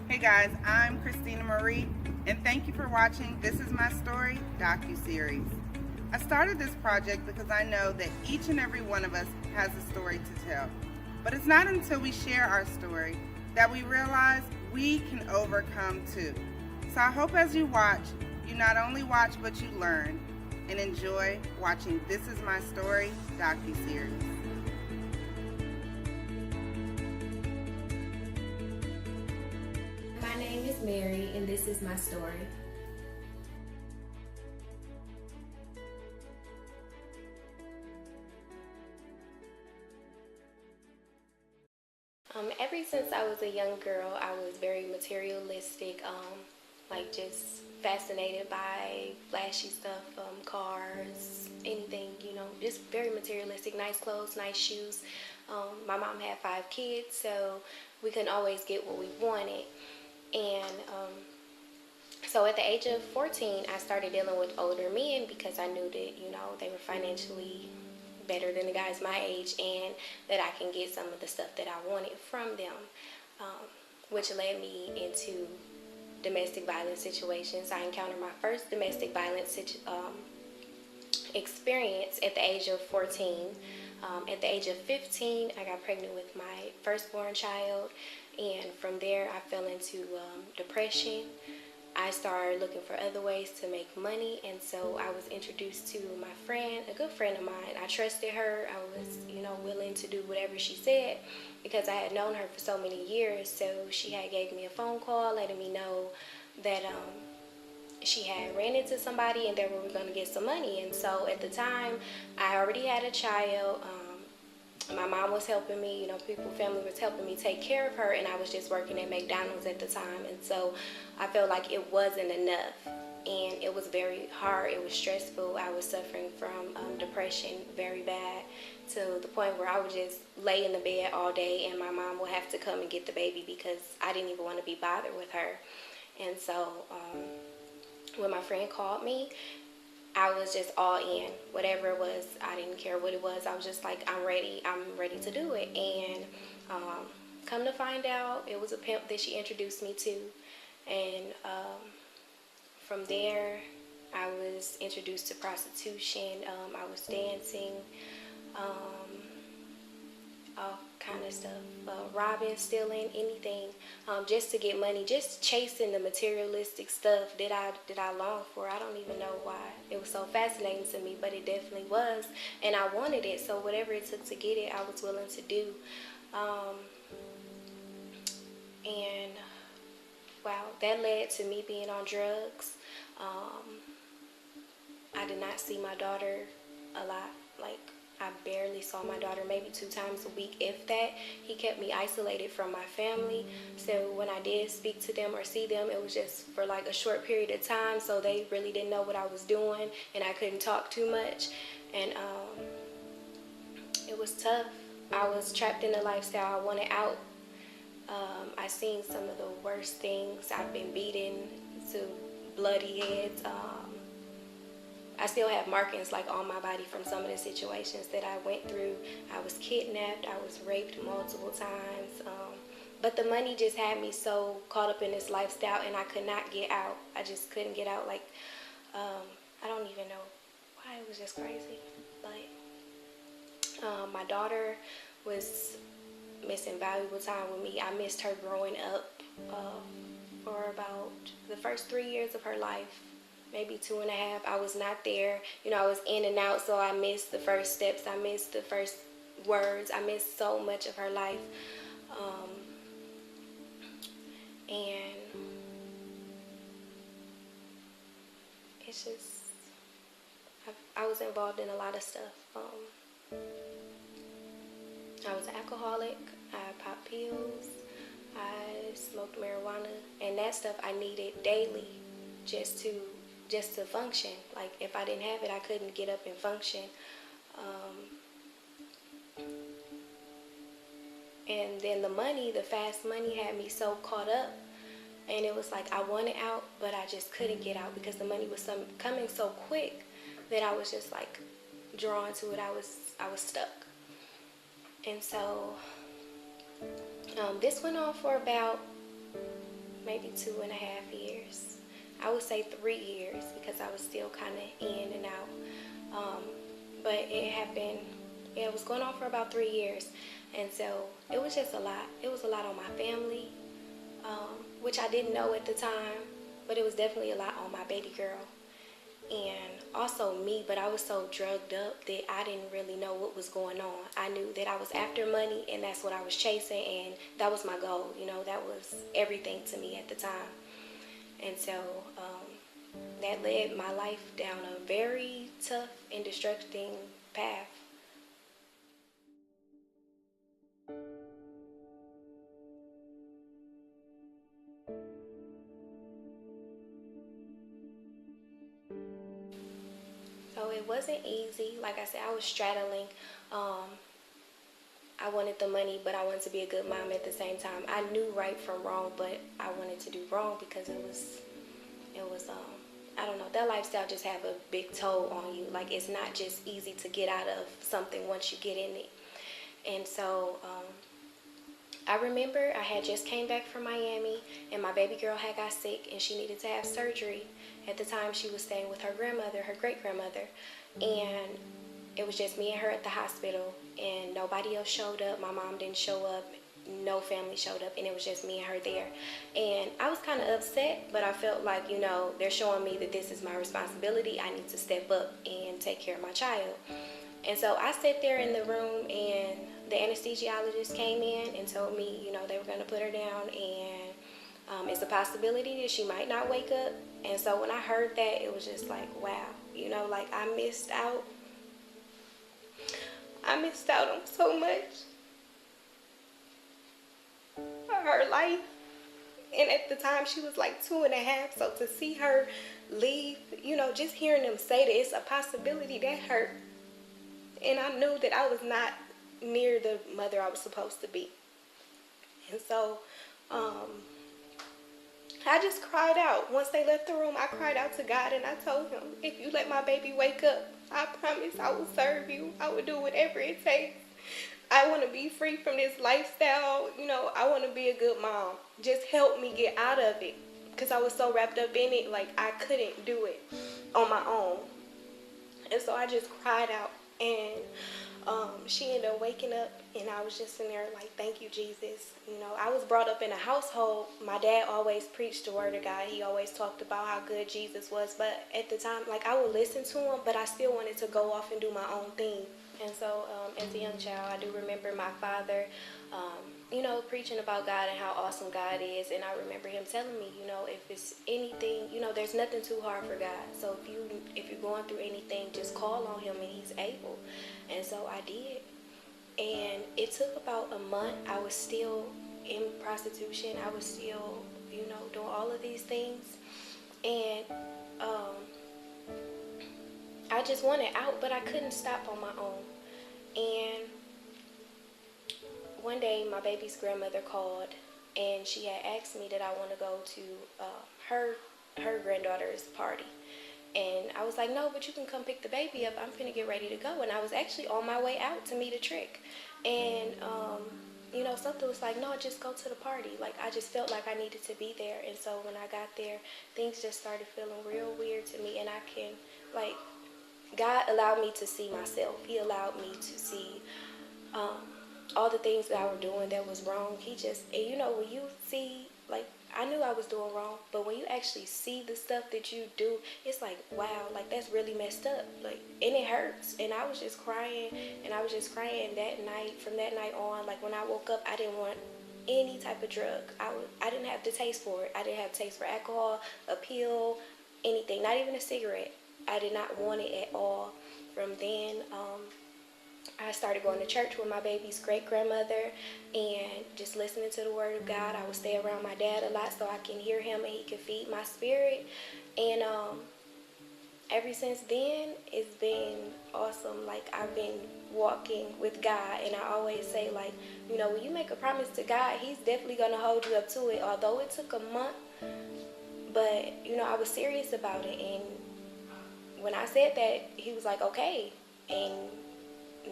Hey guys, I'm Christina Marie, and thank you for watching This Is My Story Docu-Series. I started this project because I know that each and every one of us has a story to tell. But it's not until we share our story that we realize we can overcome too. So I hope as you watch, you not only watch but you learn and enjoy watching This Is My Story Docu-Series. My name is Mary, and this is my story. Ever since I was a young girl, I was very materialistic, like just fascinated by flashy stuff, cars, anything, just very materialistic, nice clothes, nice shoes. My mom had 5 kids, so we couldn't always get what we wanted. And so at the age of 14, I started dealing with older men because I knew that, they were financially better than the guys my age and that I can get some of the stuff that I wanted from them, which led me into domestic violence situations. I encountered my first domestic violence experience at the age of 14. At the age of 15, I got pregnant with my firstborn child, and from there I fell into depression. I started looking for other ways to make money, and so I was introduced to my friend, a good friend of mine. I trusted her. I was, willing to do whatever she said because I had known her for so many years. So she had gave me a phone call letting me know that she had ran into somebody and that we were going to get some money. And so at the time, I already had a child. My mom was helping me, family was helping me take care of her, and I was just working at McDonald's at the time. And so I felt like it wasn't enough, and it was very hard. It was stressful. I was suffering from depression very bad, to the point where I would just lay in the bed all day, and my mom would have to come and get the baby because I didn't even want to be bothered with her. And so when my friend called me, I was just all in. Whatever it was, I didn't care what it was. I was just like, I'm ready to do it. And come to find out, it was a pimp that she introduced me to. And from there, I was introduced to prostitution. I was dancing, all kind of stuff, robbing, stealing, anything, just to get money, just chasing the materialistic stuff that I longed for. I don't even know why it was so fascinating to me, but it definitely was, and I wanted it. So whatever it took to get it, I was willing to do. And wow, that led to me being on drugs. I did not see my daughter a lot. Like, I barely saw my daughter, maybe 2 times a week, if that. He kept me isolated from my family. So when I did speak to them or see them, it was just for like a short period of time. So they really didn't know what I was doing, and I couldn't talk too much. And it was tough. I was trapped in a lifestyle. I wanted out. I seen some of the worst things. I've been beaten to bloody heads. I still have markings like on my body from some of the situations that I went through. I was kidnapped. I was raped multiple times. But the money just had me so caught up in this lifestyle, and I could not get out. I just couldn't get out. Like, I don't even know why. It was just crazy. But my daughter was missing valuable time with me. I missed her growing up for about the first 3 years of her life. Maybe 2.5. I was not there. I was in and out, so I missed the first steps. I missed the first words. I missed so much of her life. And it's just, I was involved in a lot of stuff. I was an alcoholic. I popped pills. I smoked marijuana. And that stuff I needed daily just to function. Like, if I didn't have it, I couldn't get up and function. And then the fast money had me so caught up, and it was like I wanted out, but I just couldn't get out because the money was coming so quick that I was just like drawn to it. I was stuck. And so this went on for about maybe 2.5 years. I would say 3 years because I was still kind of in and out. But it happened, yeah, it was going on for about 3 years. And so it was just a lot. It was a lot on my family, which I didn't know at the time, but it was definitely a lot on my baby girl. And also me, but I was so drugged up that I didn't really know what was going on. I knew that I was after money and that's what I was chasing, and that was my goal. You know, that was everything to me at the time. And so that led my life down a very tough and destructing path. So it wasn't easy. Like I said, I was straddling. I wanted the money, but I wanted to be a good mom at the same time. I knew right from wrong, but I wanted to do wrong because it was I don't know, that lifestyle just have a big toll on you. Like, it's not just easy to get out of something once you get in it. And so I remember I had just came back from Miami, and my baby girl had got sick and she needed to have surgery. At the time, she was staying with her grandmother, her great-grandmother, and it was just me and her at the hospital, and nobody else showed up. My mom didn't show up. No family showed up, and it was just me and her there. And I was kind of upset, but I felt like, you know, they're showing me that this is my responsibility. I need to step up and take care of my child. And so I sat there in the room, and the anesthesiologist came in and told me, you know, they were going to put her down, and it's a possibility that she might not wake up. And so when I heard that, it was just like, wow, you know, like I missed out. I missed out on so much. Her life, and at the time she was like 2.5, so to see her leave, you know, just hearing them say that it's a possibility, that hurt. And I knew that I was not near the mother I was supposed to be. And so I just cried out. Once they left the room, I cried out to God, and I told him, if you let my baby wake up, I promise I will serve you. I will do whatever it takes. I want to be free from this lifestyle. You know, I want to be a good mom. Just help me get out of it, because I was so wrapped up in it, like I couldn't do it on my own. And so I just cried out, and she ended up waking up, and I was just in there like, thank you, Jesus. You know, I was brought up in a household. My dad always preached the word of God. He always talked about how good Jesus was. But at the time, like, I would listen to him, but I still wanted to go off and do my own thing. And so as a young child, I do remember my father, you know, preaching about God and how awesome God is. And I remember him telling me, you know, if it's anything, you know, there's nothing too hard for God. So if you're going through anything, just call on him and he's able. And so I did. And it took about a month. I was still in prostitution. I was still, you know, doing all of these things. And I just wanted out, but I couldn't stop on my own. And one day my baby's grandmother called, and she had asked me that I want to go to her granddaughter's party. And I was like, no, but you can come pick the baby up. I'm finna get ready to go. And I was actually on my way out to meet a trick. And, you know, something was like, no, just go to the party. Like, I just felt like I needed to be there. And so when I got there, things just started feeling real weird to me. And I can, like, God allowed me to see myself. He allowed me to see all the things that I was doing that was wrong. He just, and you know, when you see, like, I knew I was doing wrong, but when you actually see the stuff that you do, it's like, wow, like, that's really messed up. Like, and it hurts. And I was just crying, and I was just crying that night. From that night on, like, when I woke up, I didn't want any type of drug. I didn't have the taste for it. I didn't have taste for alcohol, a pill, anything, not even a cigarette. I did not want it at all. From then, I started going to church with my baby's great-grandmother and just listening to the word of God. I would stay around my dad a lot so I can hear him and he can feed my spirit. And ever since then, it's been awesome. Like, I've been walking with God, and I always say, like, you know, when you make a promise to God, he's definitely going to hold you up to it. Although it took a month, but, you know, I was serious about it. And when I said that, he was like, okay. And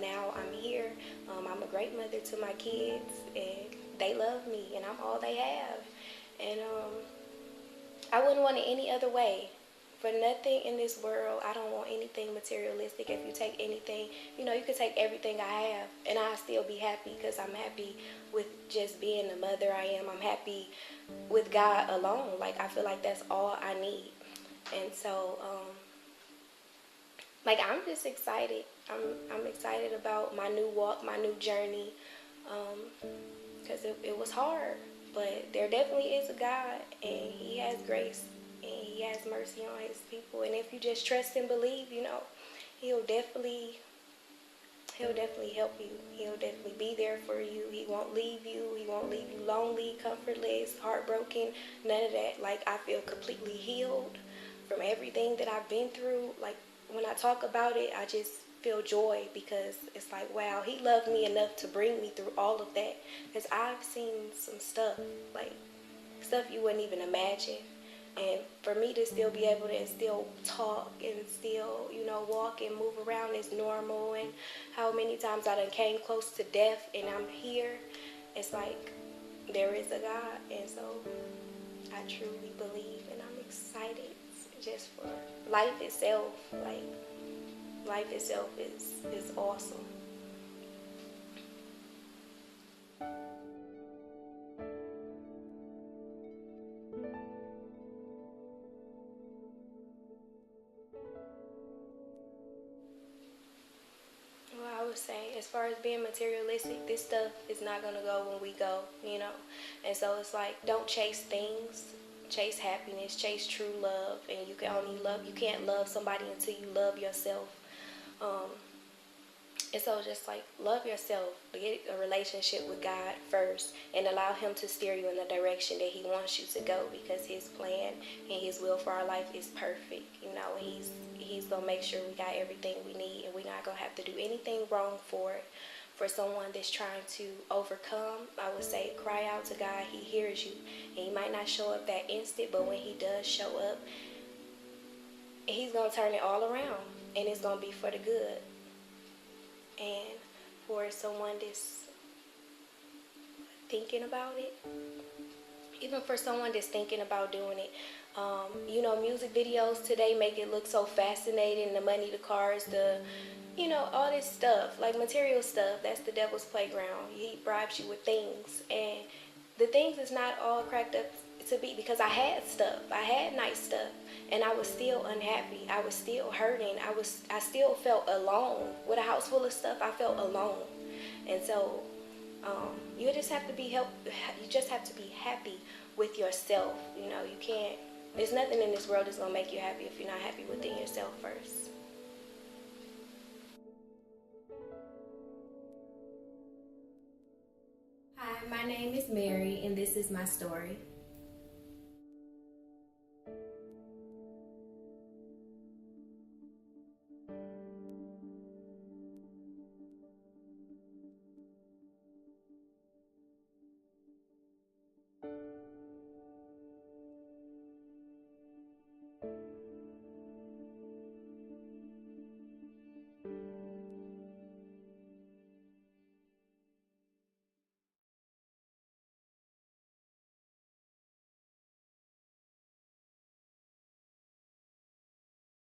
now I'm here. I'm a great mother to my kids, and they love me, and I'm all they have. And I wouldn't want it any other way. For nothing in this world, I don't want anything materialistic. If you take anything, you know, you could take everything I have, and I'll still be happy because I'm happy with just being the mother I am. I'm happy with God alone. Like, I feel like that's all I need. And so, like, I'm just excited. I'm excited about my new walk, my new journey, because it was hard. But there definitely is a God, and He has grace, and He has mercy on His people. And if you just trust and believe, you know, He'll definitely help you. He'll definitely be there for you. He won't leave you. He won't leave you lonely, comfortless, heartbroken, none of that. Like, I feel completely healed from everything that I've been through. Like, when I talk about it, I just feel joy because it's like, wow, He loved me enough to bring me through all of that. Because I've seen some stuff, like stuff you wouldn't even imagine. And for me to still be able to still talk and still, you know, walk and move around is normal. And how many times I done came close to death and I'm here, it's like there is a God. And so I truly believe, and I'm excited just for life itself. Like, life itself is awesome. Well, I would say, as far as being materialistic, this stuff is not going to go when we go, you know. And so it's like, don't chase things. Chase happiness, chase true love. And you can't love somebody until you love yourself. Um, And so just like love yourself, get a relationship with God first, and allow Him to steer you in the direction that He wants you to go, because His plan and His will for our life is perfect. You know, He's gonna make sure we got everything we need, and we're not gonna have to do anything wrong for it. For someone that's trying to overcome, I would say cry out to God. He hears you, and He might not show up that instant, but when He does show up, He's gonna turn it all around, and it's gonna be for the good. And for someone that's thinking about it, even for someone that's thinking about doing it, you know, music videos today make it look so fascinating. The money, the cars, you know, all this stuff, like material stuff, that's the devil's playground. He bribes you with things, and the things is not all cracked up to be, because I had stuff, I had nice stuff, and I was still unhappy. I was still hurting. I still felt alone. With a house full of stuff, I felt alone. And so you just have to be happy with yourself. You know, you can't, there's nothing in this world that's gonna make you happy if you're not happy within yourself first. Hi, my name is Mary, and this is my story.